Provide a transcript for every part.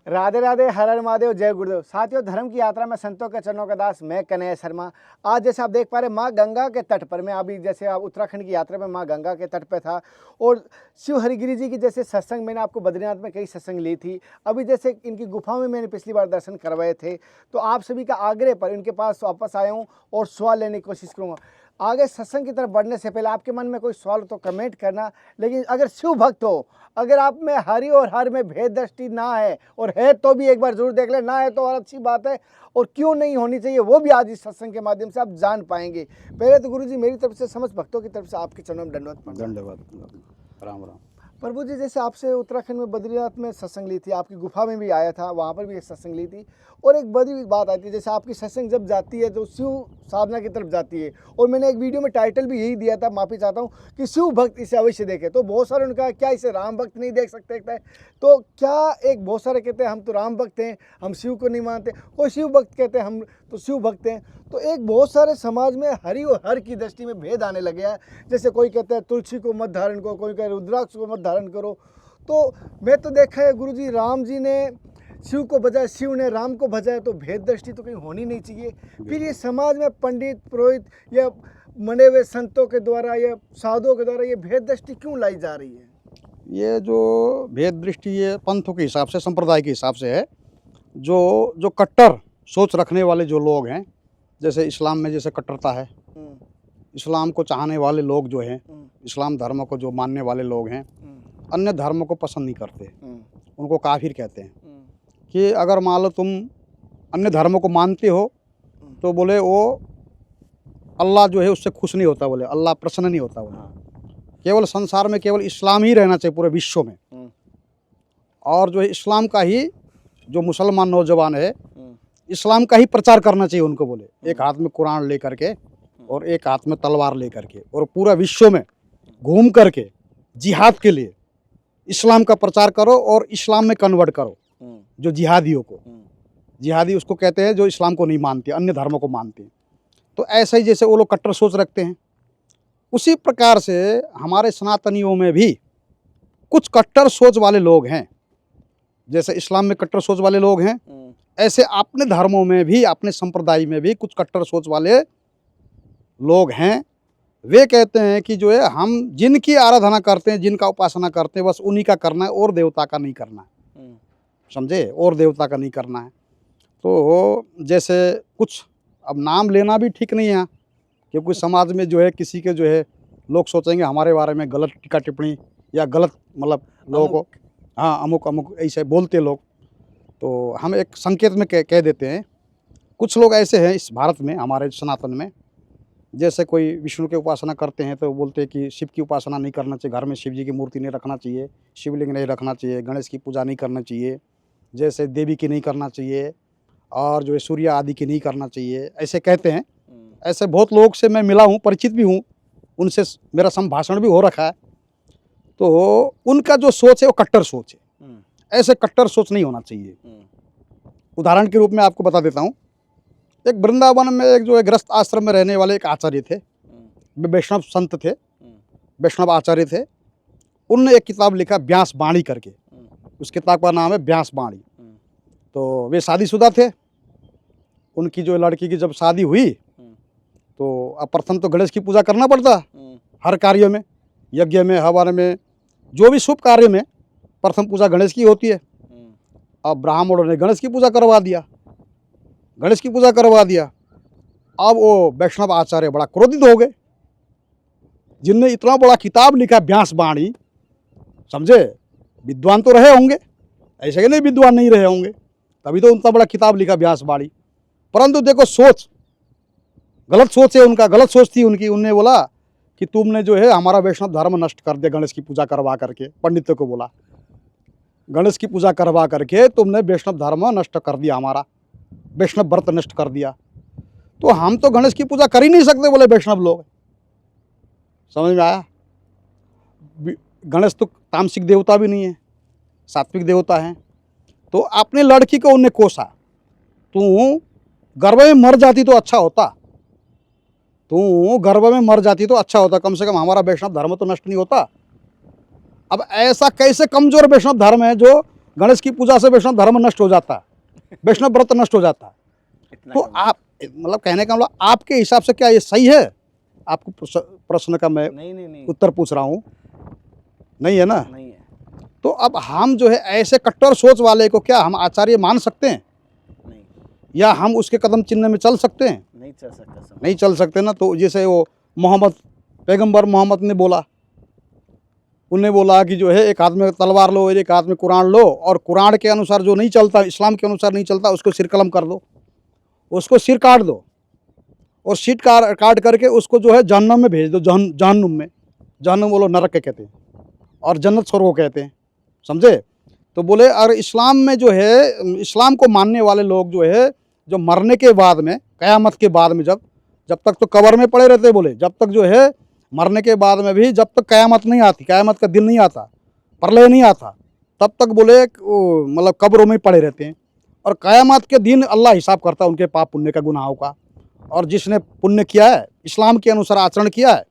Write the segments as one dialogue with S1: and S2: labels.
S1: राधे राधे, हर हर महादेव, जय गुरुदेव। साथियों, धर्म की यात्रा में संतों के चरणों का दास, मैं कन्हैया शर्मा। आज जैसे आप देख पा रहे हैं, माँ गंगा के तट पर मैं अभी जैसे आप उत्तराखंड की यात्रा में माँ गंगा के तट पे था और शिव हरिगिरी जी की जैसे सत्संग मैंने आपको बद्रीनाथ में कई सत्संग ली थी। अभी जैसे इनकी गुफाओं में मैंने पिछली बार दर्शन करवाए थे, तो आप सभी का आग्रह पर इनके पास वापस आया हूँ और सवाल लेने की कोशिश करूँगा। आगे सत्संग की तरफ बढ़ने से पहले आपके मन में कोई सवाल तो कमेंट करना, लेकिन अगर शिव भक्त हो, अगर आप में हरि और हर में भेद दृष्टि ना है और है तो भी एक बार जरूर देख ले, ना है तो और अच्छी बात है, और क्यों नहीं होनी चाहिए वो भी आज इस सत्संग के माध्यम से आप जान पाएंगे। पहले तो गुरु जी मेरी तरफ से समस्त भक्तों की तरफ से आपके चरणों में दंडवत
S2: धन्यवाद। राम राम।
S1: प्रभु जी, जैसे आपसे उत्तराखंड में बद्रीनाथ में सत्संग ली थी, आपकी गुफा में भी आया था, वहाँ पर भी एक सत्संग ली थी, और एक बड़ी बात आती है जैसे आपकी सत्संग जब जाती है तो शिव साधना की तरफ जाती है, और मैंने एक वीडियो में टाइटल भी यही दिया था, माफ़ी चाहता हूँ, कि शिव भक्त इसे अवश्य देखे। तो बहुत सारे उन्होंने कहा क्या इसे राम भक्त नहीं देख सकते? तो क्या एक बहुत सारे कहते हैं हम तो राम भक्त हैं, हम शिव को नहीं मानते, कोई शिव भक्त कहते हैं हम तो शिव भक्त हैं। तो एक बहुत सारे समाज में हरि और हर की दृष्टि में भेद आने लगे हैं। जैसे कोई कहता है तुलसी को मत धारण करो, कोई कहता है रुद्राक्ष को मत धारण करो। तो मैं तो देखा है गुरु जी, राम जी ने शिव को बजाय, शिव ने राम को बजाय, तो भेद दृष्टि तो कहीं होनी नहीं चाहिए। फिर ये समाज में पंडित पुरोहित या मने हुए संतों के द्वारा या साधुओं के द्वारा ये भेद दृष्टि क्यों लाई जा रही है?
S2: ये जो भेद दृष्टि ये पंथों के हिसाब से, संप्रदाय के हिसाब से है। जो कट्टर सोच रखने वाले जो लोग हैं, जैसे इस्लाम में जैसे कट्टरता है, इस्लाम को चाहने वाले लोग जो हैं, इस्लाम धर्म को जो मानने वाले लोग हैं, अन्य धर्मों को पसंद नहीं करते, उनको काफिर कहते हैं। कि अगर मान लो तुम अन्य धर्मों को मानते हो तो बोले वो अल्लाह जो है उससे खुश नहीं होता, बोले अल्लाह प्रसन्न नहीं होता, बोले केवल संसार में केवल इस्लाम ही रहना चाहिए पूरे विश्व में। और जो है इस्लाम का ही, जो मुसलमान नौजवान है, इस्लाम का ही प्रचार करना चाहिए उनको, बोले एक हाथ में कुरान लेकर के और एक हाथ में तलवार लेकर के, और पूरा विश्व में घूम करके जिहाद के लिए इस्लाम का प्रचार करो और इस्लाम में कन्वर्ट करो जो जिहादियों को। जिहादी उसको कहते हैं जो इस्लाम को नहीं मानते, अन्य धर्मों को मानते हैं। तो ऐसा ही जैसे वो लोग कट्टर सोच रखते हैं, उसी प्रकार से हमारे सनातनियों में भी कुछ कट्टर सोच वाले लोग हैं। जैसे इस्लाम में कट्टर सोच वाले लोग हैं, ऐसे अपने धर्मों में भी, अपने संप्रदाय में भी कुछ कट्टर सोच वाले लोग हैं। वे कहते हैं कि जो है हम जिनकी आराधना करते हैं, जिनका उपासना करते हैं, बस उन्हीं का करना है और देवता का नहीं करना है, समझे, और देवता का नहीं करना है। तो जैसे कुछ, अब नाम लेना भी ठीक नहीं है, क्योंकि समाज में जो है किसी के जो है लोग सोचेंगे हमारे बारे में गलत टीका टिप्पणी या गलत, मतलब लोगों को, हाँ अमुक अमुक ऐसे बोलते लोग। तो हम एक संकेत में कह देते हैं। कुछ लोग ऐसे हैं इस भारत में, हमारे सनातन में, जैसे कोई विष्णु की उपासना करते हैं तो बोलते हैं कि शिव की उपासना नहीं करना चाहिए, घर में शिव जी की मूर्ति नहीं रखना चाहिए, शिवलिंग नहीं रखना चाहिए, गणेश की पूजा नहीं करना चाहिए, जैसे देवी की नहीं करना चाहिए, और जो है सूर्य आदि की नहीं करना चाहिए, ऐसे कहते हैं। ऐसे बहुत लोग से मैं मिला हूँ, परिचित भी हूँ, उनसे मेरा संभाषण भी हो रखा है। तो उनका जो सोच है वो कट्टर सोच है। ऐसे कट्टर सोच नहीं होना चाहिए। उदाहरण के रूप में आपको बता देता हूँ। एक वृंदावन में एक जो है गृहस्थ आश्रम में रहने वाले एक आचार्य थे, वे वैष्णव संत थे, वैष्णव आचार्य थे। उनने एक किताब लिखा व्यास वाणी करके, उस किताब का नाम है व्यास वाणी। तो वे शादीशुदा थे। उनकी जो लड़की की जब शादी हुई तो अब प्रथम तो गणेश की पूजा करना पड़ता हर कार्य में, यज्ञ में, हवन में, जो भी शुभ कार्य में प्रथम पूजा गणेश की होती है। अब ब्राह्मणों ने गणेश की पूजा करवा दिया, गणेश की पूजा करवा दिया। अब वो वैष्णव आचार्य बड़ा क्रोधित हो गए, जिनने इतना बड़ा किताब लिखा व्यास वाणी, समझे, विद्वान तो रहे होंगे, ऐसे कि नहीं विद्वान नहीं रहे होंगे, तभी तो उतना बड़ा किताब लिखा व्यास वाणी। परंतु देखो सोच, गलत सोच है उनका, गलत सोच थी उनकी। उनने बोला कि तुमने जो है हमारा वैष्णव धर्म नष्ट कर दिया, गणेश की पूजा करवा करके। पंडितों को बोला गणेश की पूजा करवा करके तुमने वैष्णव धर्म नष्ट कर दिया, हमारा वैष्णव व्रत नष्ट कर दिया। तो हम तो गणेश की पूजा कर ही नहीं सकते, बोले वैष्णव लोग। समझ में आया? गणेश तो तामसिक देवता भी नहीं है, सात्विक देवता है। तो अपनी लड़की को उनने कोसा, तू गर्भ में मर जाती तो अच्छा होता, तू गर्भ में मर जाती तो अच्छा होता, कम से कम हमारा वैष्णव धर्म तो नष्ट नहीं होता। अब ऐसा कैसे कमजोर वैष्णव धर्म है जो गणेश की पूजा से वैष्णव धर्म नष्ट हो जाता, वैष्णव व्रत नष्ट हो जाता।
S1: इतना
S2: तो
S1: कम।
S2: आप मतलब कहने का मतलब आपके हिसाब से क्या ये सही है? आपको प्रश्न का मैं
S1: नहीं नहीं नहीं,
S2: उत्तर पूछ रहा हूँ, नहीं है ना?
S1: नहीं है।
S2: तो अब हम जो है ऐसे कट्टर सोच वाले को क्या हम आचार्य मान सकते हैं,
S1: नहीं,
S2: या हम उसके कदम चिन्ह में चल सकते हैं?
S1: नहीं चल सकता समाज।
S2: नहीं चल सकते ना। तो जैसे वो मोहम्मद, पैगंबर मोहम्मद ने बोला, उन्होंने बोला कि जो है एक हाथ में तलवार लो और एक हाथ में कुरान लो, और कुरान के अनुसार जो नहीं चलता, इस्लाम के अनुसार नहीं चलता, उसको सिर कलम कर दो, उसको सिर काट दो, और सीट काट करके उसको जो है जहन्नम में भेज दो। जहन्नुम में, जहन्नुम बोलो नरक के कहते हैं, और जन्नत स्वर्ग को कहते हैं, समझे? तो बोले और इस्लाम में जो है, इस्लाम को मानने वाले लोग जो है, जो मरने के बाद में, क़यामत के बाद में, जब तक तो कब्र में पड़े रहते, बोले जब तक जो है मरने के बाद में भी, जब तक क़यामत नहीं आती, क़यामत का दिन नहीं आता, प्रलय नहीं आता, तब तक बोले मतलब कब्रों में पड़े रहते हैं। और क़यामत के दिन अल्लाह हिसाब करता है उनके पाप पुण्य का, गुनाहों का। और जिसने पुण्य किया है, इस्लाम के अनुसार आचरण किया है,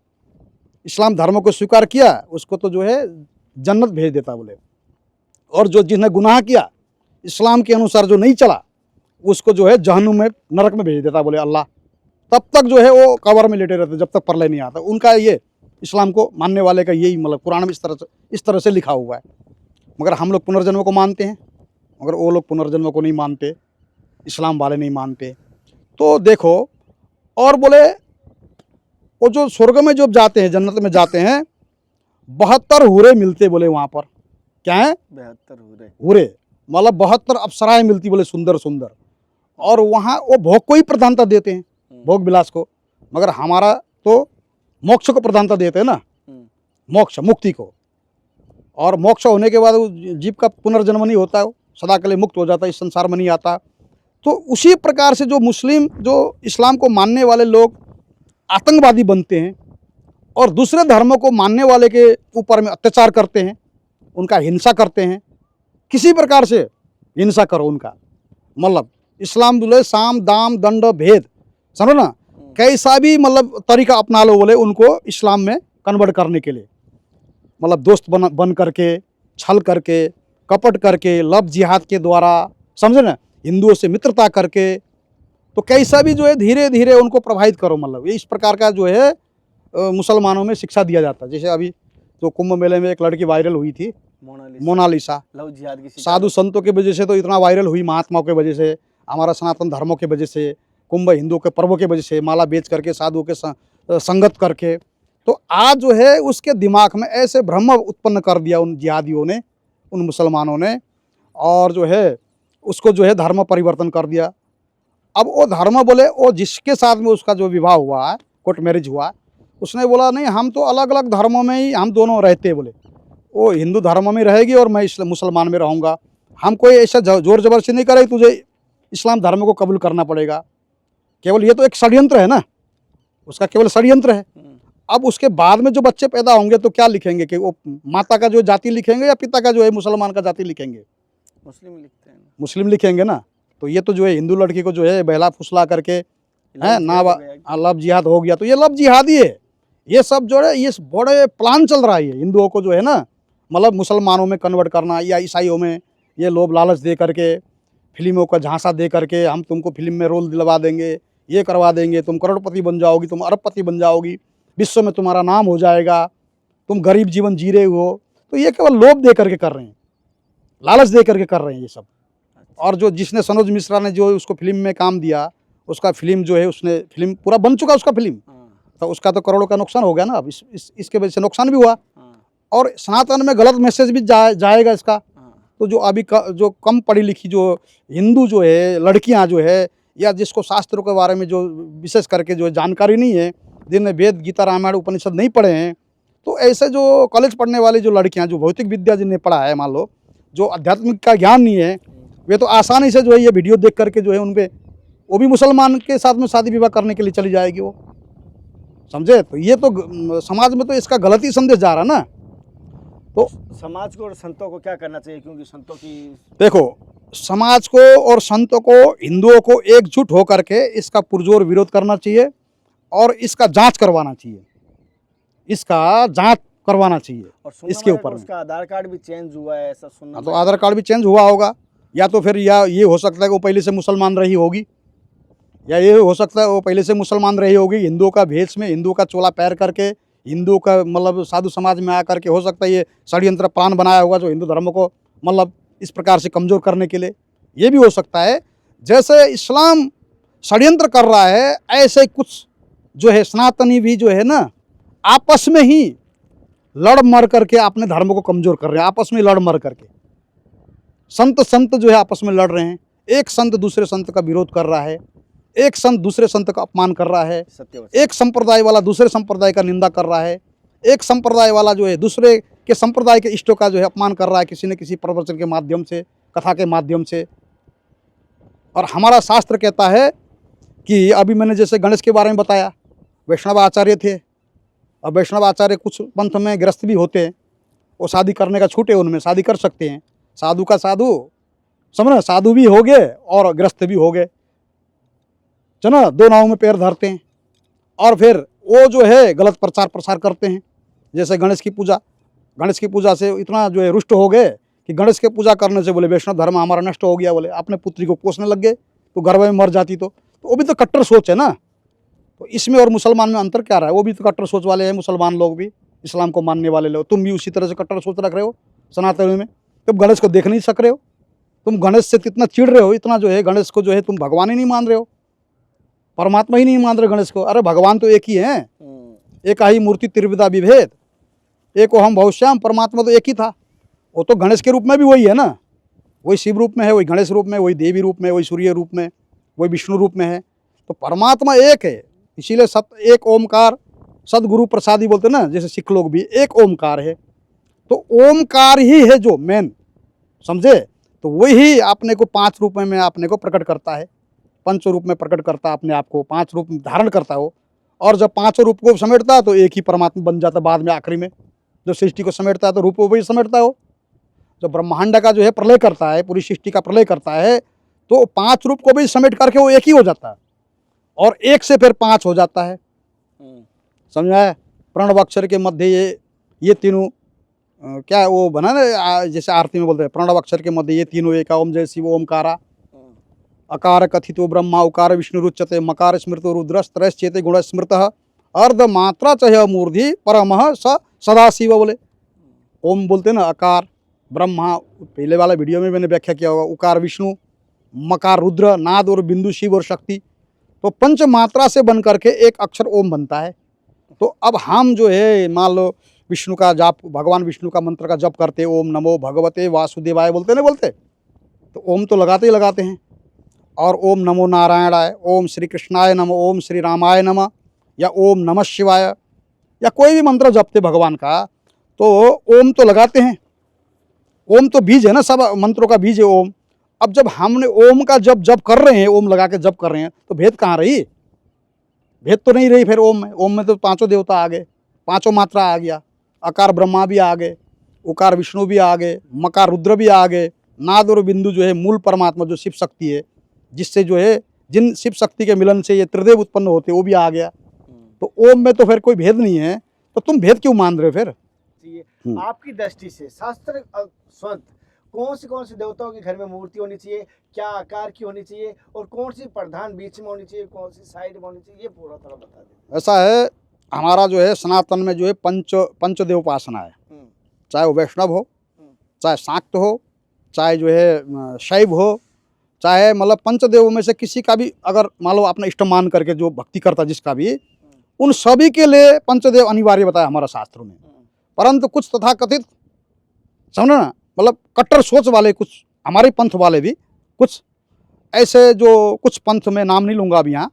S2: इस्लाम धर्म को स्वीकार किया है, उसको तो जो है जन्नत भेज देता बोले। और जो जिसने गुनाह किया, इस्लाम के अनुसार जो नहीं चला, उसको जो है जहन्नुम में, नरक में भेज देता बोले अल्लाह। तब तक जो है वो कब्र में लेटे रहते जब तक प्रलय नहीं आता। उनका ये इस्लाम को मानने वाले का यही मतलब कुरान में इस तरह से लिखा हुआ है। मगर हम लोग पुनर्जन्म को मानते हैं, मगर वो लोग पुनर्जन्म को नहीं मानते, इस्लाम वाले नहीं मानते। तो देखो, और बोले वो जो स्वर्ग में जो जाते हैं, जन्नत में जाते हैं, 72 हूरे मिलते बोले वहाँ पर। क्या है?
S1: 72 हूरे।
S2: हूरे मतलब 72 अप्सराएं मिलती बोले, सुंदर सुंदर। और वहाँ वो भोग को ही प्रधानता देते हैं, भोग विलास को। मगर हमारा तो मोक्ष को प्रधानता देते हैं ना, मोक्ष, मुक्ति को। और मोक्ष होने के बाद जीव का पुनर्जन्म नहीं होता, वो सदा के लिए मुक्त हो जाता है, इस संसार में नहीं आता। तो उसी प्रकार से जो मुस्लिम, जो इस्लाम को मानने वाले लोग आतंकवादी बनते हैं, और दूसरे धर्मों को मानने वाले के ऊपर में अत्याचार करते हैं, उनका हिंसा करते हैं, किसी प्रकार से हिंसा करो उनका। मतलब इस्लाम बोले साम दाम दंड भेद, समझो ना, कैसा भी मतलब तरीका अपना लो बोले उनको इस्लाम में कन्वर्ट करने के लिए। मतलब दोस्त बन करके, छल करके, कपट करके, लव जिहाद के द्वारा, समझे ना, हिंदुओं से मित्रता करके, तो कैसा भी जो है धीरे धीरे उनको प्रभावित करो। मतलब ये इस प्रकार का जो है मुसलमानों में शिक्षा दिया जाता है। जैसे अभी तो कुंभ मेले में एक लड़की वायरल हुई थी, मोनालिसा,
S1: लव जिहाद की शिकार।
S2: साधु संतों की वजह से तो इतना वायरल हुई, महात्माओं की वजह से, हमारा सनातन धर्मों की वजह से, कुंभ हिंदुओं के पर्वों की वजह से, माला बेच करके, साधुओं के संगत करके। तो आज जो है उसके दिमाग में ऐसे भ्रम उत्पन्न कर दिया उन जिहादियों ने, उन मुसलमानों ने, और जो है उसको जो है धर्म परिवर्तन कर दिया। अब वो धर्म बोले, वो जिसके साथ में उसका जो विवाह हुआ है, कोर्ट मैरिज हुआ, उसने बोला नहीं हम तो अलग अलग धर्मों में ही हम दोनों रहते, बोले वो हिंदू धर्म में रहेगी और मैं मुसलमान में रहूँगा। हम कोई ऐसा जोर जबरदस्ती नहीं करे तुझे इस्लाम धर्म को कबूल करना पड़ेगा। केवल ये तो एक षड्यंत्र है ना, उसका केवल षड्यंत्र है। अब उसके बाद में जो बच्चे पैदा होंगे तो क्या लिखेंगे, कि वो माता का जो जाति लिखेंगे या पिता का जो है मुसलमान का जाति लिखेंगे?
S1: मुस्लिम लिखते हैं,
S2: मुस्लिम लिखेंगे ना। तो ये तो जो है हिंदू लड़की को जो है बहला फुसला करके है ना, लव जिहाद हो गया। तो ये लव जिहाद ही है। ये सब जो है ये बड़े प्लान चल रहा है हिंदुओं को जो है ना, मतलब मुसलमानों में कन्वर्ट करना, या ईसाइयों में ये लोभ लालच दे करके, फिल्मों का झांसा दे करके, हम तुमको फिल्म में रोल दिलवा देंगे, ये करवा देंगे, तुम करोड़पति बन जाओगी, तुम अरबपति बन जाओगी, विश्व में तुम्हारा नाम हो जाएगा, तुम गरीब जीवन जी रहे हो। तो ये केवल लोभ दे करके कर रहे हैं, लालच दे करके कर रहे हैं ये सब। और जो जिसने सनोज मिश्रा ने जो उसको फिल्म में काम दिया, उसका फिल्म जो है, उसने फिल्म पूरा बन चुका उसका फिल्म, तो उसका तो करोड़ों का नुकसान हो गया ना। अब इसके वजह से नुकसान भी हुआ, और सनातन में गलत मैसेज भी जाएगा इसका। तो जो अभी जो कम पढ़ी लिखी जो हिंदू जो है लड़कियां जो है, या जिसको शास्त्रों के बारे में जो विशेष करके जो जानकारी नहीं है, जिनने वेद गीता रामायण उपनिषद नहीं पढ़े हैं, तो ऐसे जो कॉलेज पढ़ने वाली जो लड़कियां, जो भौतिक विद्या जिन्हें पढ़ा है, मान लो जो आध्यात्मिक का ज्ञान नहीं है, वे तो आसानी से जो है ये वीडियो देख करके जो है उन पर, वो भी मुसलमान के साथ में शादी विवाह करने के लिए चली जाएगी वो, समझे? तो ये तो समाज में तो इसका गलत ही संदेश जा रहा है ना। तो
S1: समाज को और संतों को क्या करना चाहिए? क्योंकि संतों की,
S2: देखो, समाज को और संतों को, हिंदुओं को एकजुट होकर के इसका पुरजोर विरोध करना चाहिए, और इसका जांच करवाना चाहिए। इसका जांच करवाना चाहिए
S1: और सुनना
S2: इसके
S1: मैंने
S2: ऊपर
S1: कि
S2: में।
S1: उसका आधार कार्ड भी चेंज हुआ है, ऐसा सुनना
S2: हाँ, तो आधार कार्ड भी चेंज हुआ होगा, या तो फिर या ये हो सकता है कि वो पहले से मुसलमान रही होगी, या ये हो सकता है वो पहले से मुसलमान रही होगी, हिंदुओं का भेष में, हिंदुओं का चोला पैर करके, हिंदुओं का मतलब साधु समाज में आकर के, हो सकता है ये षड्यंत्र प्लान बनाया होगा जो हिंदू धर्म को मतलब इस प्रकार से कमज़ोर करने के लिए। ये भी हो सकता है जैसे इस्लाम षड्यंत्र कर रहा है, ऐसे कुछ जो है सनातनी भी जो है ना आपस में ही लड़ मर करके अपने धर्म को कमज़ोर कर रहे हैं, आपस में लड़ मर करके। संत जो है आपस में लड़ रहे हैं, एक संत दूसरे संत का विरोध कर रहा है, एक संत दूसरे संत का अपमान कर रहा है,
S1: सत्यवचन।
S2: एक संप्रदाय वाला दूसरे संप्रदाय का निंदा कर रहा है, एक संप्रदाय वाला जो है दूसरे के संप्रदाय के इष्टों का जो है अपमान कर रहा है किसी न किसी प्रवचन के माध्यम से, कथा के माध्यम से। और हमारा शास्त्र कहता है कि अभी मैंने जैसे गणेश के बारे में बताया, वैष्णव आचार्य थे, और वैष्णव आचार्य कुछ पंथ में गृहस्थ भी होते हैं, वो शादी करने का छूट है उनमें, शादी कर सकते हैं। साधु का साधु समझ, साधु भी हो गए और गृहस्थ भी हो गए, चलो दो नावों में पैर धरते हैं। और फिर वो जो है गलत प्रचार प्रसार करते हैं, जैसे गणेश की पूजा से इतना जो है रुष्ट हो गए कि गणेश की पूजा करने से बोले वैष्णव धर्म हमारा नष्ट हो गया, बोले अपने पुत्री को पोसने लग गए, तो गर्भ में मर जाती तो वो भी तो कट्टर सोच है ना। तो इसमें और मुसलमान में अंतर क्या रहा है, वो भी तो कट्टर सोच वाले हैं, मुसलमान लोग भी, इस्लाम को मानने वाले लोग, तुम भी उसी तरह से कट्टर सोच रख रहे हो सनातन में। तुम गणेश को देख नहीं सक रहे हो, तुम गणेश से कितना चिढ़ रहे हो, इतना जो है गणेश को जो है तुम भगवान ही नहीं मान रहे हो, परमात्मा ही नहीं मान रहे गणेश को। अरे भगवान तो एक ही है, एक ही मूर्ति त्रिविधा विभेद, एक हम बहुश्याम, परमात्मा तो एक ही था। वो तो गणेश के रूप में भी वही है ना, वही शिव रूप में है, वही गणेश रूप में, वही देवी रूप में, वही सूर्य रूप में, वही विष्णु रूप में है। तो परमात्मा एक है, इसीलिए एक ओमकार सदगुरु प्रसादी बोलते ना, जैसे सिख लोग भी एक ओमकार है। तो ओमकार ही है जो मेन, समझे। तो वही अपने को 5 रूप में अपने को प्रकट करता है, पंच रूप में प्रकट करता है अपने आप को, 5 रूप धारण करता हो। और जब 5 रूप को समेटता है तो एक ही परमात्मा बन जाता है बाद में, आखिरी में जो सृष्टि को समेटता है तो रूप को भी समेटता हो। जब ब्रह्मांड का जो है प्रलय करता है, पूरी सृष्टि का प्रलय करता है, तो 5 रूप को भी समेट करके वो एक ही हो जाता है, और एक से फिर 5 हो जाता है, समझा है। प्रणव अक्षर के मध्य ये तीनों क्या वो बना ना, जैसे आरती में बोलते हैं प्रणव अक्षर के मध्य ये तीनों एक ओम जय शिव ओमकारा, अकार कथितो ब्रह्मा उकार विष्णु रुच्यते, मकार स्मृतो रुद्रस्त्रयश्चेते गुण स्मृत, अर्ध मात्रा चह मूर्धि परमः स सदा शिव। बोले ओम बोलते ना, अकार ब्रह्मा, पहले वाला वीडियो में मैंने व्याख्या किया होगा, उकार विष्णु, मकार रुद्र, नाद और बिंदु शिव और शक्ति। तो पंच मात्रा से बन करके एक अक्षर ओम बनता है। तो अब हम जो है मान लो विष्णु का जाप, भगवान विष्णु का मंत्र का जप करते, ओम नमो भगवते वासुदेवाय बोलते ना, बोलते तो ओम तो लगाते ही लगाते हैं। और ओम नमो नारायणाय, ओम श्री कृष्णाय नमः, ओम श्री रामाय नमः, या ओम नमः शिवाय, या कोई भी मंत्र जपते भगवान का, तो ओम तो लगाते हैं। ओम तो बीज है ना, सब मंत्रों का बीज है ओम। अब जब हमने ओम का जप कर रहे हैं, ओम लगा के जप कर रहे हैं, तो भेद कहाँ रही, भेद तो नहीं रही फिर ओम में तो 5 देवता आ गए, 5 मात्रा आ गया, अकार ब्रह्मा भी आ गए, उकार विष्णु भी आ गए, मकार रुद्र भी आ गए, नाद और बिंदु जो है मूल परमात्मा जो शिव शक्ति है, जिससे जो है जिन शिव शक्ति के मिलन से ये त्रिदेव उत्पन्न होते, वो भी आ गया। तो ओम में तो फिर कोई भेद नहीं है, तो तुम भेद क्यों मान रहे हो फिर।
S1: आपकी दृष्टि से शास्त्र स्वत कौन सी देवताओं के घर में मूर्ति होनी चाहिए, क्या आकार की होनी चाहिए, और कौन सी प्रधान बीच में होनी चाहिए, कौन सी साइड में होनी चाहिए, ये पूरा थोड़ा बता दें।
S2: ऐसा है, हमारा जो है सनातन में जो है पंचदेव उपासना है, चाहे वो वैष्णव हो, चाहे शाक्त हो, चाहे जो है शैव हो, चाहे मतलब पंचदेवों में से किसी का भी अगर मान लो अपना इष्ट मान करके जो भक्ति करता जिसका भी, उन सभी के लिए पंचदेव अनिवार्य बताया हमारा शास्त्रों में। परंतु कुछ तथाकथित समझना ना, मतलब कट्टर सोच वाले कुछ हमारे पंथ वाले भी कुछ ऐसे, जो कुछ पंथ में नाम नहीं लूँगा अभी, यहाँ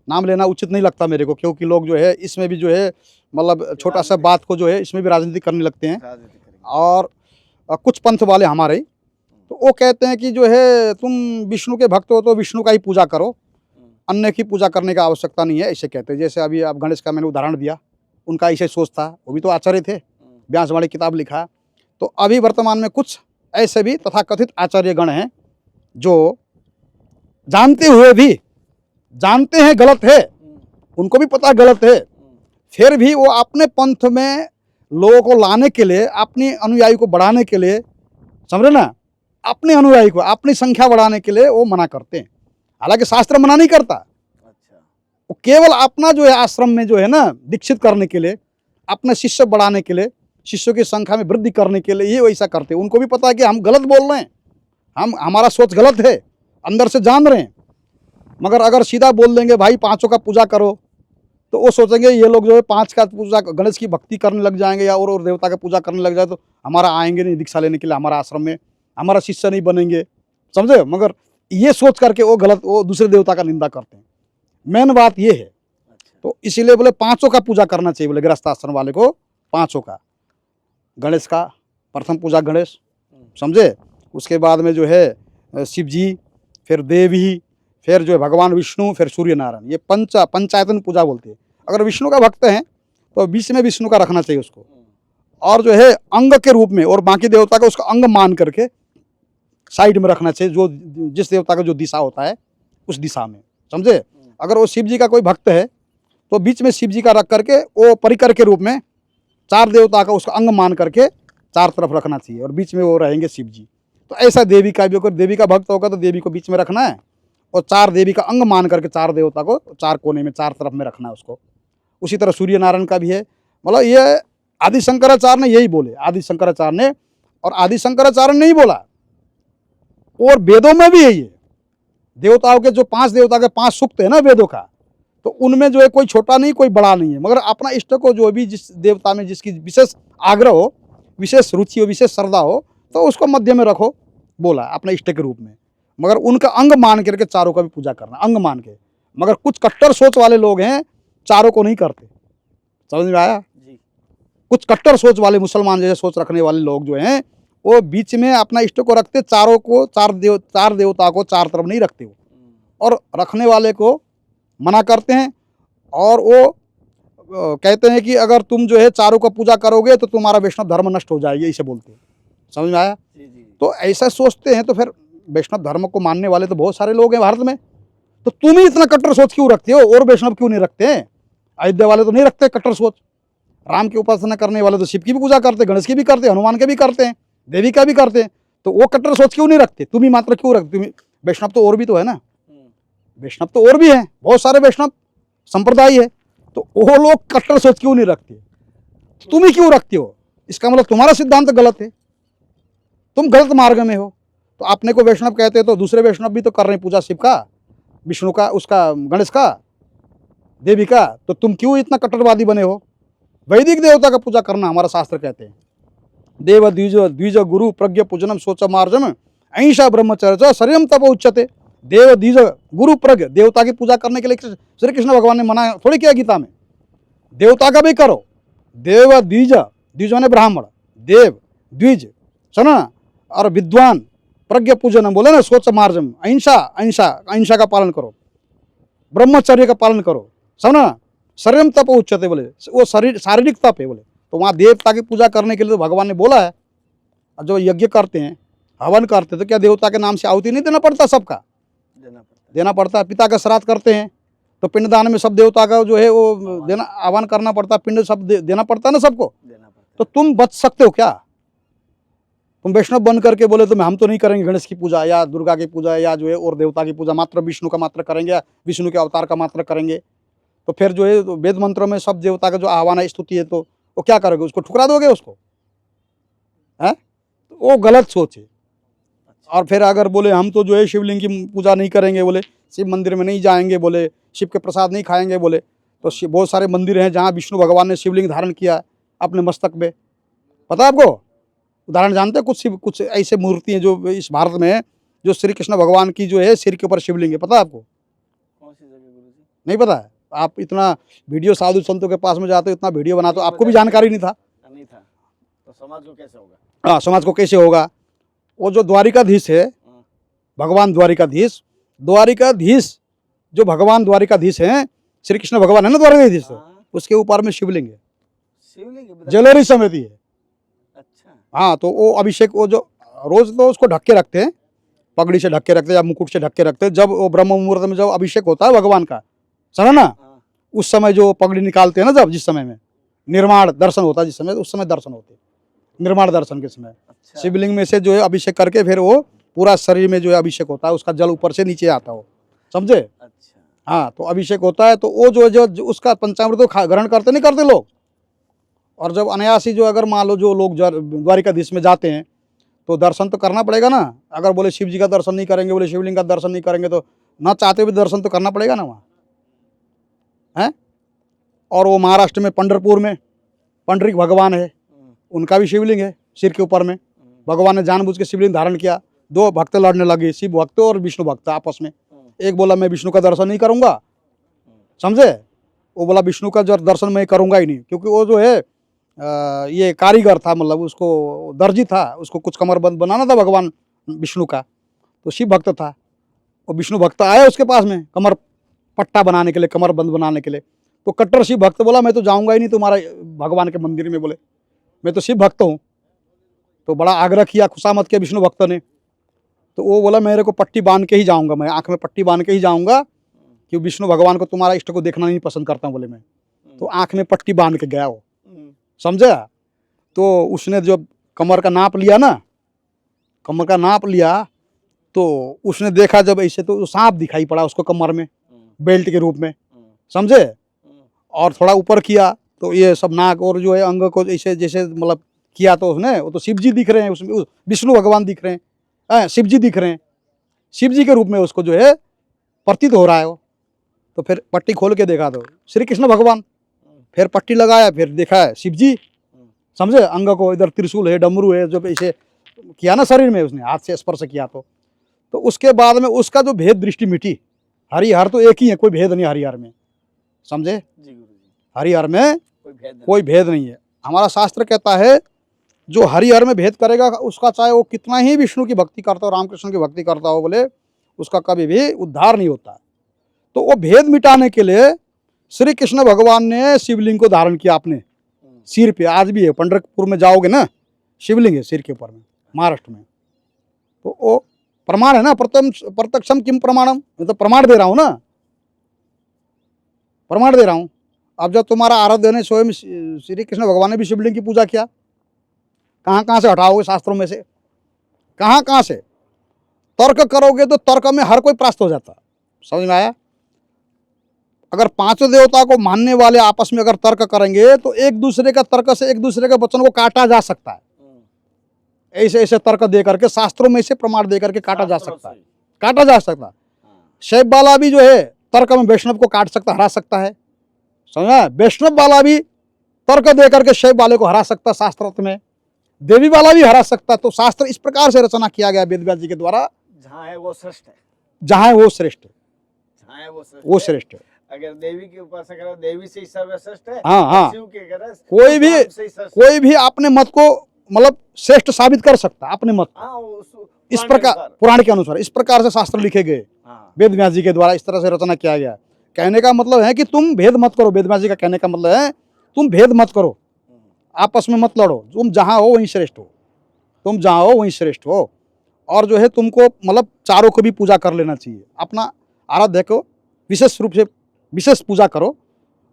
S2: नाम लेना उचित नहीं लगता मेरे को, क्योंकि लोग जो है इसमें भी जो है मतलब छोटा सा बात को जो है इसमें भी राजनीति करने लगते हैं। और कुछ पंथ वाले हमारे, तो वो कहते हैं कि जो है तुम विष्णु के भक्त हो तो विष्णु का ही पूजा करो, अन्य की पूजा करने की आवश्यकता नहीं है, ऐसे कहते हैं। जैसे अभी आप गणेश का मैंने उदाहरण दिया, उनका ऐसे सोच था, वो भी तो आचार्य थे, व्यासवाणी किताब लिखा। तो अभी वर्तमान में कुछ ऐसे भी तथाकथित आचार्यगण हैं जो जानते हुए भी, जानते हैं गलत है, उनको भी पता गलत है, फिर भी वो अपने पंथ में लोगों को लाने के लिए, अपनी अनुयायी को बढ़ाने के लिए, समझे ना, अपने अनुयायी को अपनी संख्या बढ़ाने के लिए वो मना करते हैं। हालांकि शास्त्र मना नहीं करता,
S1: अच्छा।
S2: वो केवल अपना जो है आश्रम में जो है ना दीक्षित करने के लिए, अपने शिष्य बढ़ाने के लिए, शिष्यों की संख्या में वृद्धि करने के लिए ये वैसा करते हैं। उनको भी पता है कि हम गलत बोल रहे हैं, हमारा सोच गलत है, अंदर से जान रहे हैं। मगर अगर सीधा बोल देंगे भाई पांचों का पूजा करो, तो वो सोचेंगे ये लोग जो है पांच का पूजा, गणेश की भक्ति करने लग जाएंगे या और देवता का पूजा करने लग जाए तो हमारा आएंगे नहीं दीक्षा लेने के लिए, हमारा आश्रम में हमारा शिष्य नहीं बनेंगे, समझे। मगर ये सोच करके वो गलत, वो दूसरे देवता का निंदा करते हैं। मेन बात ये है। तो इसीलिए बोले पांचों का पूजा करना चाहिए, बोले गृहस्थ आश्रम वाले को पांचों का। गणेश का प्रथम पूजा गणेश, समझे। उसके बाद में जो है शिव जी, फिर देवी, फिर जो है भगवान विष्णु, फिर सूर्य नारायण। ये पंचायतन पूजा बोलते हैं। अगर विष्णु का भक्त है तो बीच में विष्णु का रखना चाहिए उसको, और जो है अंग के रूप में, और बाकी देवता का उसका अंग मान करके साइड में रखना चाहिए, जो जिस देवता का जो दिशा होता है उस दिशा में, समझे। अगर वो शिव जी का कोई भक्त है तो बीच में शिव जी का रख करके वो परिकर के रूप में चार देवता का उसका अंग मान करके चार तरफ रखना चाहिए, और बीच में वो रहेंगे शिव जी। तो ऐसा देवी का भी, अगर देवी का भक्त होगा तो देवी को बीच में रखना है, और चार देवी का अंग मान करके चार देवता को चार कोने में, चार तरफ में रखना है उसको। उसी तरह सूर्य नारायण का भी है। मतलब ये आदि शंकराचार्य ने यही बोले, आदि शंकराचार्य ने, और आदि शंकराचार्य ने नहीं बोला, और वेदों में भी यही है। देवताओं के जो पांच देवता के पांच सूक्त है ना वेदों का, तो उनमें जो है कोई छोटा नहीं कोई बड़ा नहीं है, मगर अपना इष्ट को जो भी जिस देवता में जिसकी विशेष आग्रह हो, विशेष रुचि हो, विशेष श्रद्धा हो, तो उसको मध्य में रखो, बोला अपने इष्ट के रूप में। मगर उनका अंग मान करके चारों का भी पूजा करना, अंग मान के। मगर कुछ कट्टर सोच वाले लोग हैं, चारों को नहीं करते, समझ में आया जी। कुछ कट्टर सोच वाले मुसलमान जैसे सोच रखने वाले लोग जो हैं, वो बीच में अपना इष्ट को रखते, चारों को, चार देवता को चार तरफ नहीं रखते वो, और रखने वाले को मना करते हैं। और वो कहते हैं कि अगर तुम जो है चारों का पूजा करोगे तो तुम्हारा वैष्णव धर्म नष्ट हो जाएगी, ऐसे बोलते हैं, समझ में आया जी जी। तो ऐसा सोचते हैं। तो फिर वैष्णव धर्म को मानने वाले तो बहुत सारे लोग हैं भारत में, तो तुम ही इतना कट्टर सोच क्यों रखते हो, और वैष्णव क्यों नहीं रखते हैं? अयोध्या वाले तो नहीं रखते कट्टर सोच। राम की उपासना करने वाले तो शिव की भी पूजा करते, गणेश की भी करते, हनुमान के भी करते हैं, देवी का भी करते हैं, तो वो कट्टर सोच क्यों नहीं रखते? तुम ही मात्र क्यों रखते? तुम वैष्णव तो और भी तो है ना, वैष्णव तो और भी है, बहुत सारे वैष्णव संप्रदाय है, तो वो लोग कट्टर सोच क्यों नहीं रखते? तुम ही क्यों रखते हो? इसका मतलब तुम्हारा सिद्धांत गलत है, तुम गलत मार्ग में हो। तो अपने को वैष्णव कहते हैं तो दूसरे वैष्णव भी तो कर रहे हैं पूजा, शिव का, विष्णु का, उसका, गणेश का, देवी का, तो तुम क्यों इतना कट्टरवादी बने हो? वैदिक देवता का पूजा करना हमारा शास्त्र कहते हैं। देव द्विज गुरु प्रज्ञ पूजनम शोच मार्जम अहिंसा ब्रह्मचर्य शरीरम तप उच्चते। देव द्विज गुरु प्रज्ञ, देवता की पूजा करने के लिए श्री कृष्ण भगवान ने मना थोड़ी किया गीता में, देवता का भी करो। देव द्विज, द्विज ने ब्राह्मण, देव द्विज, सुनो ना, और विद्वान, प्रज्ञ पूजन बोले ना, सोच मार्जम, अहिंसा का पालन करो, ब्रह्मचर्य का पालन करो, समझो ना, शरीरम तप उच्चते, बोले वो शारीरिक तप है बोले। तो वहाँ देवता की पूजा करने के लिए तो भगवान ने बोला है। और जो यज्ञ करते हैं, हवन करते हैं, तो क्या देवता के नाम से आहुति नहीं देना पड़ता? सबका देना पड़ता है। पिता का श्राद्ध करते हैं तो पिंडदान में सब देवता का जो है वो देना, आह्वान करना पड़ता है, पिंड सब देना पड़ता है ना सबको। तो तुम बच सकते हो क्या? तुम वैष्णव बन करके बोले तो हम तो नहीं करेंगे गणेश की पूजा या दुर्गा की पूजा या जो है और देवता की पूजा, मात्र विष्णु का मात्र करेंगे या विष्णु के अवतार का मात्र करेंगे। तो फिर जो है वेद मंत्रों में सब देवता का जो आह्वान है, स्तुति है, तो वो क्या करोगे? उसको ठुकरा दोगे उसको, है? तो वो गलत सोच है। और फिर अगर बोले हम तो जो है शिवलिंग की पूजा नहीं करेंगे, बोले शिव मंदिर में नहीं जाएंगे, बोले शिव के प्रसाद नहीं खाएंगे, बोले तो बहुत सारे मंदिर हैं जहाँ विष्णु भगवान ने शिवलिंग धारण किया अपने मस्तक पे। पता है आपको? उदाहरण जानते हैं? कुछ ऐसे मूर्ति हैं जो इस भारत में है, जो श्री कृष्ण भगवान की जो है सिर के ऊपर शिवलिंग है। पता है आपको? कौन सी जगह गुरुजी? नहीं पता है? आप इतना वीडियो साधु संतों के पास में जाते हो, इतना वीडियो बनाते हो, आपको भी जानकारी नहीं था? तो समाज को कैसे होगा? हाँ, समाज को कैसे होगा? वो जो द्वारिकाधीश है, भगवान द्वारिकाधीश जो भगवान द्वारिकाधीश हैं, श्री कृष्ण भगवान है ना द्वारिकाधीश, उसके ऊपर में शिवलिंग है, जलेरी समिति है। अच्छा। हाँ, तो वो अभिषेक, वो जो रोज तो उसको ढक के रखते हैं, पगड़ी से ढक के रखते हैं या मुकुट से ढक के रखते हैं। जब वो ब्रह्म मुहूर्त में जब अभिषेक होता है भगवान का, समझ ना, उस समय जो पगड़ी निकालते हैं ना, जब जिस समय में, निर्माण दर्शन होता है जिस समय, उस समय दर्शन होते हैं, निर्माण दर्शन के समय।
S1: अच्छा।
S2: शिवलिंग में से जो है अभिषेक करके फिर वो पूरा शरीर में जो है अभिषेक होता है, उसका जल ऊपर से नीचे आता हो, समझे।
S1: अच्छा।
S2: हाँ, तो अभिषेक होता है तो वो जो उसका पंचामृत तो ग्रहण करते नहीं करते लोग। और जब अनायासी जो अगर मान लो जो लोग द्वारिकाधीश में जाते हैं तो दर्शन तो करना पड़ेगा ना। अगर बोले शिव जी का दर्शन नहीं करेंगे, बोले शिवलिंग का दर्शन नहीं करेंगे, तो ना चाहते हुए दर्शन तो करना पड़ेगा ना वहाँ, हैं। और वो महाराष्ट्र में पंढरपुर में पंडरीक भगवान है, उनका भी शिवलिंग है सिर के ऊपर में। भगवान ने जानबूझ के शिवलिंग धारण किया। दो भक्त लड़ने लगे, शिव भक्त और विष्णु भक्त आपस में। एक बोला मैं विष्णु का दर्शन नहीं करूंगा, समझे। वो बोला विष्णु का जो दर्शन मैं करूंगा ही नहीं, क्योंकि वो जो है ये कारीगर था, मतलब उसको दर्जी था, उसको कुछ कमरबंद बनाना था भगवान विष्णु का। तो शिव भक्त था, वो विष्णु भक्त आया उसके पास में कमर पट्टा बनाने के लिए, कमरबंद बनाने के लिए। तो कट्टर शिव भक्त बोला मैं तो जाऊंगा ही नहीं तुम्हारा भगवान के मंदिर में, बोले मैं तो शिव भक्त हूँ। तो बड़ा आग्रह किया, खुशामत किया विष्णु भक्त ने। तो वो बोला मेरे को पट्टी बांध के ही जाऊंगा, मैं आंख में पट्टी बांध के ही जाऊंगा, कि विष्णु भगवान को तुम्हारा इष्ट को देखना नहीं पसंद करता हूँ, बोले मैं। तो आंख में पट्टी बांध के गया वो, समझा। तो उसने जब कमर का नाप लिया ना, कमर का नाप लिया, तो उसने देखा जब ऐसे, तो सांप दिखाई पड़ा उसको कमर में बेल्ट के रूप में, समझे। और थोड़ा ऊपर किया तो ये सब नाक और जो है अंग को ऐसे जैसे मतलब किया, तो उसने, वो तो शिव जी दिख रहे हैं उसमें, विष्णु भगवान दिख रहे हैं, शिव जी दिख रहे हैं, शिव जी के रूप में उसको जो है प्रतीत हो रहा है वो। तो फिर पट्टी खोल के देखा तो श्री कृष्ण भगवान, फिर पट्टी लगाया, फिर देखा है शिव जी, समझे। अंग को इधर त्रिशूल है, डमरू है, जो ऐसे किया ना शरीर में, उसने हाथ से स्पर्श किया। तो उसके बाद में उसका जो भेद दृष्टि मिटी। हरिहर तो एक ही है, कोई भेद नहीं हरिहर में, समझे। हरिहर में कोई भेद नहीं है। हमारा शास्त्र कहता है जो हरिहर में भेद करेगा उसका, चाहे वो कितना ही विष्णु की भक्ति करता हो, रामकृष्ण की भक्ति करता हो, बोले उसका कभी भी उद्धार नहीं होता। तो वो भेद मिटाने के लिए श्री कृष्ण भगवान ने शिवलिंग को धारण किया अपने सिर पे। आज भी है, पंढरपुर में जाओगे ना, शिवलिंग है सिर के ऊपर में, महाराष्ट्र में। तो वो प्रमाण है ना, प्रत्यक्षम किम प्रमाणम, मैं तो प्रमाण दे रहा हूँ ना, प्रमाण दे रहा हूँ। अब जब तुम्हारा आराध्य ने स्वयं श्री कृष्ण भगवान ने भी शिवलिंग की पूजा किया, कहाँ कहाँ से हटाओगे शास्त्रों में से, कहाँ कहाँ से तर्क करोगे तो तर्क में हर कोई परास्त हो जाता, समझ में आया। अगर पांचों देवता को मानने वाले आपस में अगर तर्क करेंगे तो एक दूसरे का तर्क से एक दूसरे के वचन को काटा जा सकता है। ऐसे ऐसे तर्क दे करके, शास्त्रों में से प्रमाण दे करके काटा जा सकता है, काटा जा सकता है। शैव वाला भी जो है तर्क में वैष्णव को काट सकता, हरा सकता है, समझा। वैष्णव वाला भी तर्क दे करके शैव वाले को हरा सकता, शास्त्र में देवी वाला भी हरा सकता। तो शास्त्र इस प्रकार से रचना किया गया वेदव्यास जी के द्वारा,
S1: जहाँ है वो श्रेष्ठ है,
S2: जहाँ है वो श्रेष्ठ है,
S1: जहाँ है
S2: वो श्रेष्ठ है।
S1: अगर देवी की उपासना करो, देवी से ही सर्वश्रेष्ठ है।
S2: हाँ हाँ,
S1: शिव के करो,
S2: कोई भी अपने मत को मतलब श्रेष्ठ साबित कर सकता अपने मत। इस प्रकार पुराण के अनुसार इस प्रकार से शास्त्र लिखे गए वेद व्यास जी के द्वारा, इस तरह से रचना किया गया। कहने का मतलब है कि तुम भेद मत करो। वेद व्यास जी का कहने का मतलब है तुम भेद मत करो, आपस में मत लड़ो, तुम जहाँ हो वहीं श्रेष्ठ हो, तुम जहाँ हो वहीं श्रेष्ठ हो। और जो है तुमको मतलब चारों को भी पूजा कर लेना चाहिए, अपना आराध्य को विशेष रूप से विशेष पूजा करो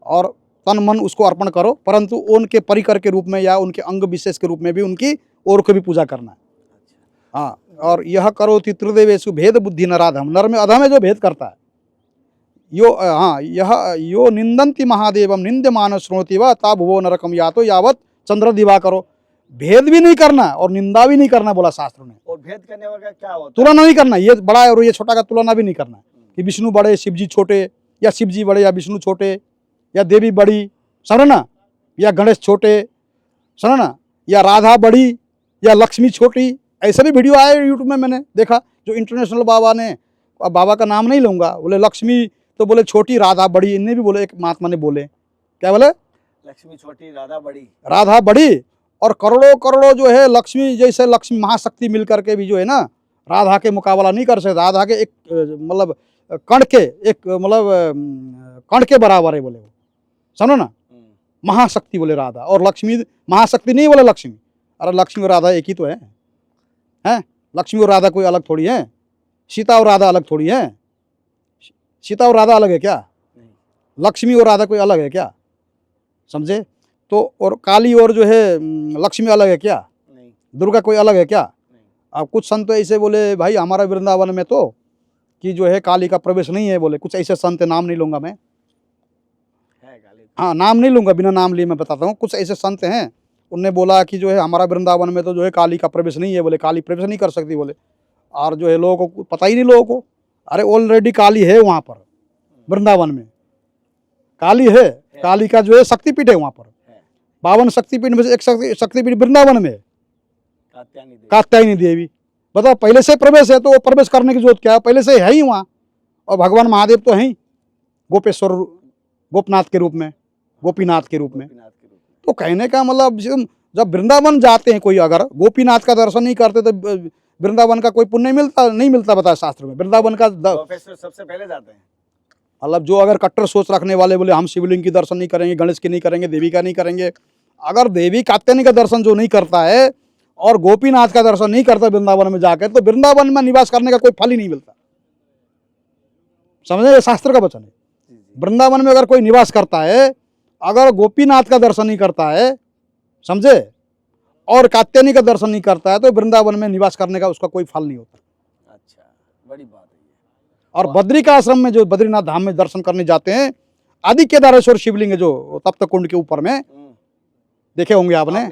S2: और तन मन उसको अर्पण करो, परंतु उनके परिकर के रूप में या उनके अंग विशेष के रूप में भी उनकी और को भी पूजा करना है। हाँ, और यह करो त्रिदेवेशु भेद बुद्धि नराधम, नर में अधम है जो भेद करता है। यो हाँ, यह यो निंदन्ति महादेवम निंद्यमान श्रोति व ता भुवो नरकम या तो यावत चंद्र दिवा करो। भेद भी नहीं करना और निंदा भी नहीं करना बोला शास्त्र ने।
S1: और भेद करने वाला क्या होता है?
S2: तुलना नहीं करना, ये बड़ा है और ये छोटा का तुलना भी नहीं करना कि विष्णु बड़े शिव जी छोटे, या शिव जी बड़े या विष्णु छोटे, या देवी बड़ी, समझ ना, या गणेश छोटे, समझ ना, या राधा बड़ी या लक्ष्मी छोटी। ऐसे भी वीडियो आए यूट्यूब में, मैंने देखा, जो इंटरनेशनल बाबा ने, अब बाबा का नाम नहीं लूँगा, बोले लक्ष्मी तो बोले छोटी, राधा बड़ी। इनने भी बोले, एक महात्मा ने बोले, क्या बोले,
S1: लक्ष्मी छोटी राधा बड़ी,
S2: राधा बड़ी। और करोड़ों करोड़ों जो है लक्ष्मी, जैसे लक्ष्मी महाशक्ति मिल करके भी जो है ना राधा के मुकाबला नहीं कर सकते। राधा के एक मतलब कण के, एक मतलब कण के बराबर है बोले, समझो ना, महाशक्ति बोले राधा। और लक्ष्मी महाशक्ति नहीं बोले लक्ष्मी। अरे लक्ष्मी और राधा एक ही तो है, हैं? लक्ष्मी और राधा कोई अलग थोड़ी है, सीता और राधा अलग थोड़ी है। सीता और राधा अलग है क्या? लक्ष्मी और राधा कोई अलग है क्या? समझे। तो और काली और जो है लक्ष्मी अलग है क्या?
S1: नहीं।
S2: दुर्गा कोई अलग है क्या?
S1: नहीं।
S2: अब कुछ संत ऐसे बोले भाई हमारा वृंदावन में तो कि जो है काली का प्रवेश नहीं है, बोले कुछ ऐसे संत, नाम नहीं लूंगा मैं,
S1: है काली।
S2: हाँ नाम नहीं लूंगा, बिना नाम लिए मैं बताता हूँ। कुछ ऐसे संत हैं, उनने बोला कि जो है हमारा वृंदावन में तो जो है काली का प्रवेश नहीं है, बोले काली प्रवेश नहीं कर सकती बोले। और जो है लोगों को पता ही नहीं, लोगों को अरे ऑलरेडी काली है वहाँ पर वृंदावन में, काली है। काली का जो है शक्तिपीठ है वहाँ पर, 52 शक्तिपीठ में से एक शक्तिपीठ वृंदावन में है, कात्यायनी देवी। बताओ पहले से प्रवेश है तो वो प्रवेश करने की जरूरत क्या है, पहले से है ही वहाँ। और भगवान महादेव तो हैं गोपेश्वर, गोपनाथ के रूप में, गोपीनाथ के रूप में। तो कहने का मतलब जब वृंदावन जाते हैं कोई, अगर गोपीनाथ का दर्शन नहीं करते तो वृंदावन का कोई पुण्य नहीं मिलता बताया शास्त्र में। वृंदावन का
S1: सबसे पहले जाते हैं,
S2: मतलब जो अगर कट्टर सोच रखने वाले बोले हम शिवलिंग की दर्शन नहीं करेंगे, गणेश की नहीं करेंगे, देवी का नहीं करेंगे, अगर देवी कात्यायनी का दर्शन जो नहीं करता है और गोपीनाथ का दर्शन नहीं करता वृंदावन में जाकर, तो वृंदावन में निवास करने का कोई फल ही नहीं मिलता। समझे, ये शास्त्र का वचन है। वृंदावन में अगर कोई निवास करता है, अगर गोपीनाथ का दर्शन नहीं करता है, समझे, और कात्यायनी का दर्शन नहीं करता है, तो वृंदावन में निवास करने का उसका कोई फल नहीं होता।
S1: अच्छा, बड़ी बात है ये।
S2: और बद्री का आश्रम में जो बद्रीनाथ धाम में दर्शन करने जाते हैं, आदि केदारेश्वर शिवलिंग है जो तप्त कुंड के ऊपर में, देखे होंगे आपने,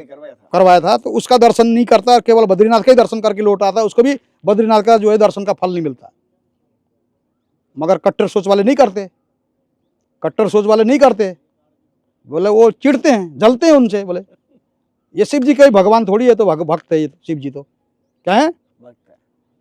S2: करवाया था, तो उसका दर्शन नहीं करता, केवल बद्रीनाथ का ही दर्शन करके लौट आता है, उसको भी बद्रीनाथ का जो है दर्शन का फल नहीं मिलता। मगर कट्टर सोच वाले नहीं करते, कट्टर सोच वाले नहीं करते, बोले वो चिढ़ते हैं, जलते हैं उनसे, बोले ये शिव जी का ही भगवान थोड़ी है, तो भक्त है ये शिव जी, तो क्या है, भक्त है।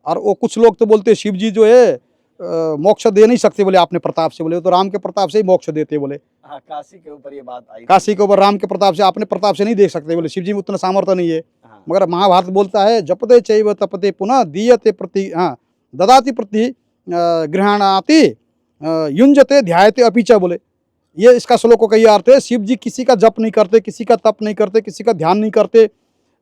S2: और वो कुछ लोग तो बोलते हैं शिव जी जो है मोक्ष दे नहीं सकते बोले अपने प्रताप से, बोले तो राम के प्रताप से ही मोक्ष देते बोले।
S1: हाँ, काशी के ऊपर ये बात आई,
S2: काशी के ऊपर राम के प्रताप से, अपने प्रताप से नहीं दे सकते बोले, शिव जी में उतना सामर्थ्य नहीं है। हाँ। मगर महाभारत बोलता है जपते चैव तपते पुनः दीयते प्रति, हाँ ददाति प्रति गृहाणाति युंजते ध्यायते अपीच, बोले ये इसका श्लोक को कई अर्थ है। शिव जी किसी का जप नहीं करते, किसी का तप नहीं करते, किसी का ध्यान नहीं करते,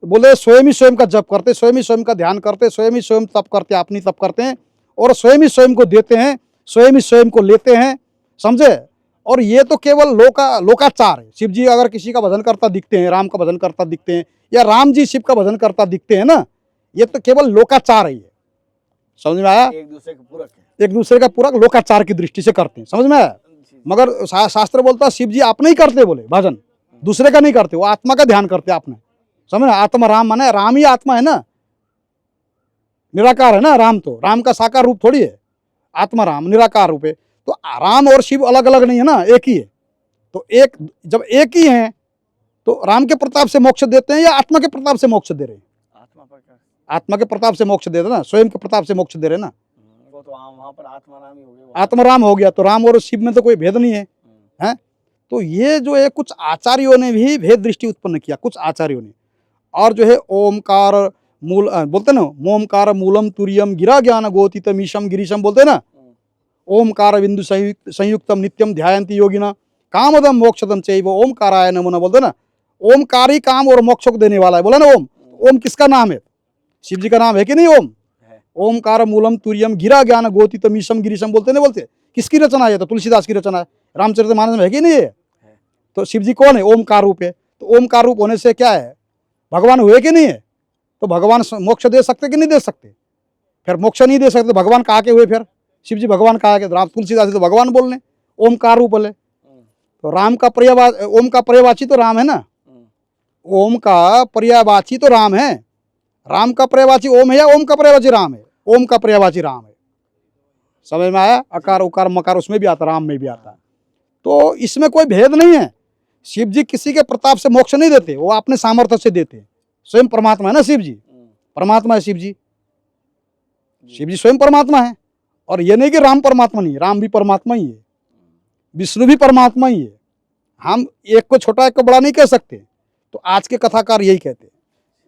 S2: बोले स्वयं ही स्वयं का जप करते, स्वयं ही स्वयं का ध्यान करते, स्वयं ही स्वयं तप करते, अपनी तप करते हैं, और स्वयं ही स्वयं को देते हैं, स्वयं ही स्वयं को लेते हैं, समझे। और ये तो केवल लोकाचार है। शिव जी अगर किसी का भजन करता दिखते हैं, राम का भजन करता दिखते हैं, या राम जी शिव का भजन करता दिखते हैं ना, ये तो केवल लोकाचार है। ये समझ में आया, एक दूसरे का पूरक है, एक दूसरे का पूरक लोकाचार की दृष्टि से करते हैं, समझ में आया। मगर शास्त्र बोलता है शिव जी अपने ही करते बोले भजन, दूसरे का नहीं करते, वो आत्मा का ध्यान करते अपने, समझ। आत्मा राम माने राम ही आत्मा है ना, निराकार है ना राम, तो राम का साकार रूप थोड़ी है, आत्मा राम निराकार रूप है। तो राम और शिव अलग अलग नहीं है ना, एक ही है। तो एक जब एक ही है तो राम के प्रताप से मोक्ष देते हैं या आत्मा के प्रताप से मोक्ष दे रहे हैं? आत्मा के प्रताप से मोक्ष दे रहे ना, स्वयं के प्रताप से मोक्ष दे रहे ना, वो तो वहां पर आत्मा राम ही हो गया, आत्मा राम हो गया। तो राम और शिव में तो कोई भेद नहीं है, हैं? तो ये जो है कुछ आचार्यों ने भी भेद दृष्टि उत्पन्न किया, कुछ आचार्यों ने। और जो है ओमकार मूल बोलते ना, मोमकार मूलम तुरियम गिरा ज्ञान गोतितम ईशम गिरीशम बोलते ना, ओमकार बिंदु संयुक्तम नित्यम ध्यायन्ति योगिना कामदम मोक्षदम चैव ओमकाराय नमो नमः, बोलते ना ओमकार ही काम और मोक्ष को देने वाला है, बोला ना। ओम किसका नाम है? शिव जी का नाम है कि नहीं ओम? ओमकार मूलम तुरियम गिरा ज्ञान गोतितम ईशम गिरीशम बोलते नहीं बोलते? किसकी रचना है? तो तुलसीदास की रचना है, रामचरितमानस में है कि नहीं है? तो शिव जी कौन है? ओमकार रूप है। तो ओमकार रूप होने से क्या है, भगवान हुए कि नहीं है? तो भगवान मोक्ष दे सकते कि नहीं दे सकते? फिर मोक्ष नहीं दे सकते, भगवान कहाँ के हुए फिर? शिव जी भगवान कहाँ के? राम तुलसीदास तो भगवान बोलने, ओमकार रूप बोले। तो राम का पर्यायवाची, ओम का पर्यायवाची तो राम है ना, ओम का पर्यायवाची तो राम है। राम का पर्यायवाची ओम है या ओम का पर्यायवाची राम है? ओम का पर्यायवाची राम है, समझ में आया। अकार उकार मकार उसमें भी आता, राम में भी आता। तो इसमें कोई भेद नहीं है। शिव जी किसी के प्रताप से मोक्ष नहीं देते, वो अपने सामर्थ्य से देते हैं। स्वयं परमात्मा है ना शिव जी, परमात्मा है शिव जी, शिव जी स्वयं परमात्मा है। और ये नहीं कि राम परमात्मा नहीं है, राम भी परमात्मा ही है, विष्णु भी परमात्मा ही है। हम एक को छोटा एक को बड़ा नहीं कह सकते। तो आज के कथाकार यही कहते हैं,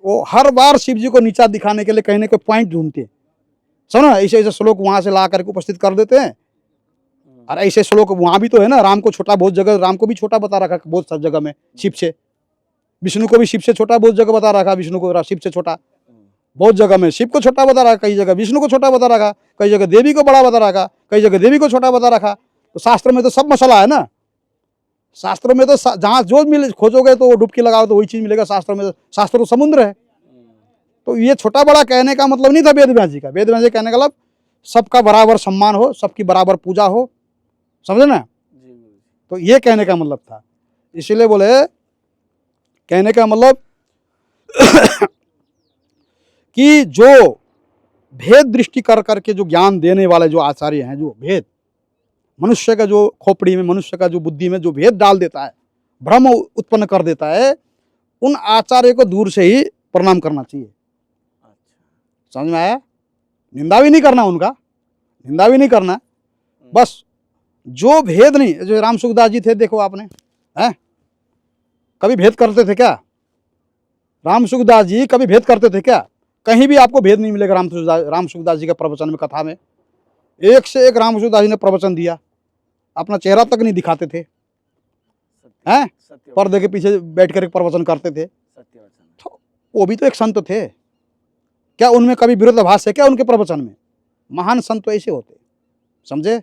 S2: वो हर बार शिव जी को नीचा दिखाने के लिए कहीं ना कहीं पॉइंट ढूंढते हैं, समझो ना। ऐसे ऐसे श्लोक वहां से ला करके उपस्थित कर देते हैं। और ऐसे श्लोक वहां भी तो है ना, राम को छोटा बहुत जगह, राम को भी छोटा बता रखा बहुत सारी जगह में शिव से, विष्णु को भी शिव से छोटा बहुत जगह बता रखा, विष्णु को शिव से छोटा बहुत जगह में, शिव को छोटा बता रखा कई जगह, विष्णु को छोटा बता रखा कई जगह, देवी को बड़ा बता रखा कई जगह, देवी को छोटा बता रखा। तो शास्त्र में तो सब मसला है ना, शास्त्रों में तो जहाँ जो मिले खोजोगे तो वो डुबकी लगाओ तो वही चीज़ मिलेगा शास्त्रों में। शास्त्र तो समुद्र है। तो ये छोटा बड़ा कहने का मतलब नहीं था वेद व्यास जी का। वेद व्यास जी कहने का मतलब सबका बराबर सम्मान हो, सबकी बराबर पूजा हो, समझे ना। तो ये कहने का मतलब था। इसीलिए बोले कहने का मतलब कि जो भेद दृष्टि कर करके जो ज्ञान देने वाले जो आचार्य हैं, जो भेद मनुष्य का जो खोपड़ी में, मनुष्य का जो बुद्धि में जो भेद डाल देता है, भ्रम उत्पन्न कर देता है, उन आचार्य को दूर से ही प्रणाम करना चाहिए। समझ में आया? निंदा भी नहीं करना उनका, निंदा भी नहीं करना, बस जो भेद नहीं। जो राम सुखदास जी थे, देखो आपने हैं, कभी भेद करते थे क्या? राम सुखदास जी कभी भेद करते थे क्या? कहीं भी आपको भेद नहीं मिलेगा राम सुखदास जी के प्रवचन में, कथा में। एक से एक राम सुखदास जी ने प्रवचन दिया, अपना चेहरा तक नहीं दिखाते थे, हैं, पर्दे के पीछे बैठ कर प्रवचन करते थे। तो वो भी तो एक संत थे। क्या उनमें कभी विरोधाभास है क्या उनके प्रवचन में? महान संत तो ऐसे होते, समझे।